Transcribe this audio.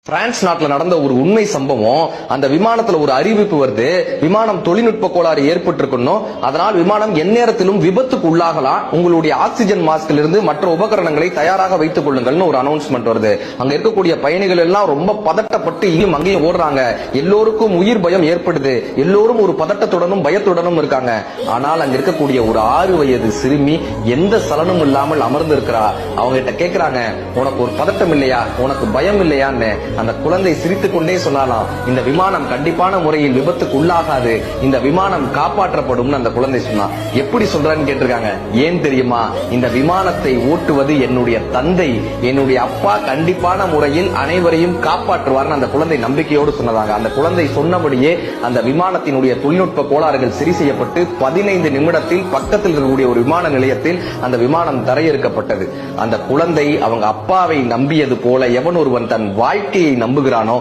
France நாட்டில் நடந்த ஒரு உண்மை சம்பவம். அந்த விமானத்துல ஒரு அறிவிப்பு வருது, விமானம் தொழில்நுட்ப கோளாறு ஏற்பட்டிருக்கணும், அதனால் விமானம் எந்நேரத்திலும் விபத்துக்கு உள்ளாகலாம், உங்களுடைய ஆக்சிஜன் மாஸ்கில் இருந்து மற்ற உபகரணங்களை தயாராக வைத்துக் கொள்ளுங்கள் ஒரு அனௌன்ஸ்மெண்ட் வருது. அங்க இருக்கக்கூடிய பயணிகள் எல்லாம் ரொம்ப பதட்டப்பட்டு இங்கேயும் அங்கேயும் ஓடுறாங்க. எல்லோருக்கும் உயிர் பயம் ஏற்படுது. எல்லோரும் ஒரு பதட்டத்துடனும் பயத்துடனும் இருக்காங்க. ஆனால் அங்க இருக்கக்கூடிய ஒரு 6 வயது சிறுமி எந்த சலனமும் இல்லாமல் அமர்ந்து இருக்கிறா. அவங்க கிட்ட கேட்கிறாங்க, உனக்கு ஒரு பதட்டம் இல்லையா, உனக்கு பயம் இல்லையான்னு. அந்த குழந்தை சிரித்துக் கொண்டே சொன்னாலாம், இந்த விமானம் கண்டிப்பான முறையில் விபத்துக்கு உள்ளாகாது, இந்த விமானம் காப்பாற்றப்படும். அந்த குழந்தை சொன்னா. எப்படி சொல்றான்னு கேட்டிருக்காங்க. ஏன் தெரியுமா, இந்த விமானத்தை ஓட்டுவது என்னுடைய தந்தை, என்னுடைய அப்பா கண்டிப்பான முறையில் அனைவரையும் காப்பாற்றுவார்னு அந்த குழந்தை நம்பிக்கையோடு சொன்னதாங்க. அந்த குழந்தை சொன்னபடியே அந்த விமானத்தினுடைய தொழில்நுட்ப கோளாறுகள் சரி செய்யப்பட்டு 15 நிமிடத்தில் பக்கத்தில் இருக்கக்கூடிய ஒரு விமான நிலையத்தில் அந்த விமானம் தரையிறக்கப்பட்டது. அந்த குழந்தை அவங்க அப்பாவை நம்பியது போல எவன் ஒருவன் தன் வாழ்க்கையை நம்புகிறானோ